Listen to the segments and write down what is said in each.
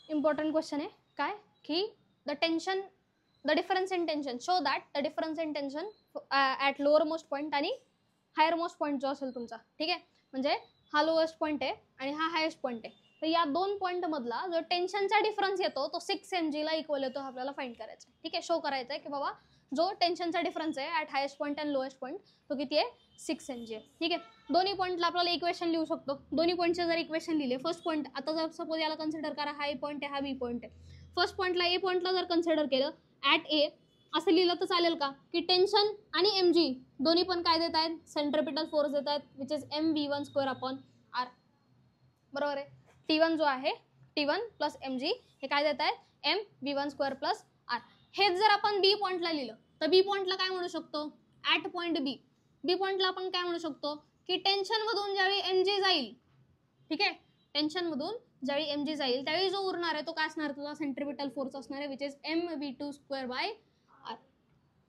Important question आहे काय की the difference in tension show that the difference in tension at lower most point आणि higher most point जो असेल तुमचा, ठीक आहे, म्हणजे हा लोएस्ट पॉईंट आहे आणि हा हायेस्ट पॉईंट आहे, तर या दोन पॉईंट मधला जो टेन्शनचा डिफरन्स येतो तो 6 mg ला इक्वल येतो आपल्याला फाइंड करायचा, ठीक आहे, शो करायचा आहे की बाबा जो टेन्शनचा डिफरन्स आहे at highest point and lowest point तो किती आहे 6 mg आहे, ठीक आहे. दोन्ही पॉईंटला आपल्याला इक्वेशन लिहू शकतो. दोन्ही पॉईंटचे जर इक्वेशन लिहिले, फर्स्ट पॉईंट आता जर सपोज याला कन्सिडर करा हा ए पॉईंट आहे हा बी पॉईंट आहे, फर्स्ट पॉईंटला ए पॉईंटला जर कन्सिडर केलं ॲट ए असं लिहिलं तर चालेल का की टेन्शन आणि एम जी दोन्ही पण काय देत आहेत सेंट्रिपिटल फोर्स देत आहेत which is mv1² upon R, बरोबर आहे. T1 जो आहे T1 प्लस mg हे काय देत आहेत mv1² प्लस आर. हेच जर आपण बी पॉईंटला लिहिलं तर बी पॉईंटला काय म्हणू शकतो ॲट पॉईंट बी पॉईंटला आपण काय म्हणू शकतो की टेन्शन मधून ज्यावेळी mg जाईल, ठीक आहे, टेन्शन मधून ज्यावेळी mg जाईल त्यावेळी जो उरणार आहे तो काय असणार तुझा सेंट्रिपिटल फोर्स असणार आहे which is mv2² by R.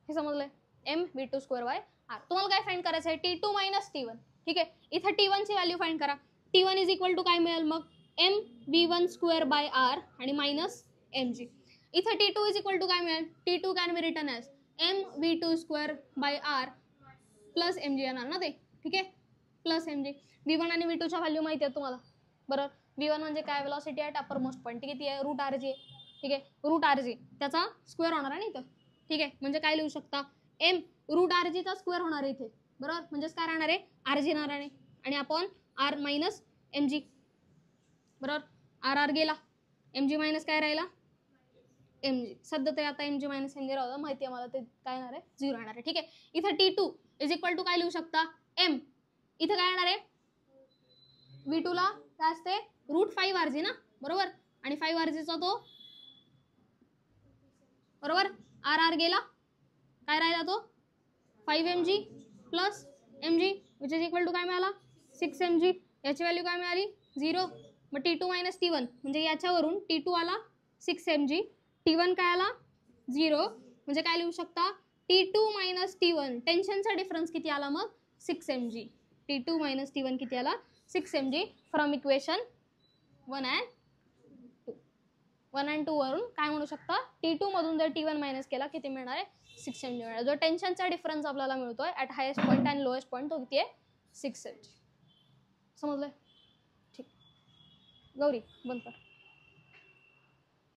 हे समजलंय mv2² बाय आर. तुम्हाला काय फाइंड करायचं आहे T2 मायनस T1, ठीक आहे. इथं T1 ची व्हॅल्यू फाइंड करा. T1 इज इक्वल टू काय मिळेल मग mv1² बाय आर आणि मायनस mg. इथं T2 इज इक्वल टू काय मिळेल T2 can be written as mv2² by r plus mg येणार ना ते, ठीक आहे, प्लस mg. v1 आणि v2 च्या व्हॅल्यू माहिती आहे तुम्हाला, बरोबर. v1 म्हणजे काय velocity at upper most point, किती आहे रूट आर जी, ठीक आहे, रूट आर जी त्याचा स्क्वेअर होणार आहे ना इथं, ठीक आहे, म्हणजे काय लिहू शकता एम रूट आर जीचा स्क्वेअर होणार आहे इथे, बरोबर, म्हणजेच काय राहणार आहे आर जी राहणार आहे आणि upon r minus m g, बरोबर. आर आर गेला, एम जी मायनस काय राहिला एम जी. सध्या तरी आता m g minus m g राहतं माहिती आहे मला ते काय येणार आहे 0 येणार आहे, ठीक आहे. इथं T2 इज इक्वल टू काय लिहू शकता एम, इथं काय येणार आहे V2 ला काय असते √5 आर जी ना, बरोबर, आणि 5 आर जीचा तो बरोबर आर आर गेला काय राहिला तो 5 mg plus mg which is equal to काय मिळाला 6 mg. याची व्हॅल्यू काय मिळाली 0. मग T2 मायनस T1 म्हणजे याच्यावरून T2 आला 6 mg, T1 काय आला 0, म्हणजे काय लिहू शकता T2 मायनस T1 टेन्शनचा डिफरन्स किती आला मग 6 mg. T2 मायनस T1 किती आला 6 mg फ्रॉम इक्वेशन 1 and 2 वरून काय म्हणू शकता T2 मधून जर T1 मायनस केला किती मिळणार आहे 6 mg मिळणार. जो टेन्शनचा डिफरन्स आपल्याला मिळतोय at highest point and lowest point तो किती आहे 6 mg. समजलंय, ठीक. गौरी बंद कर.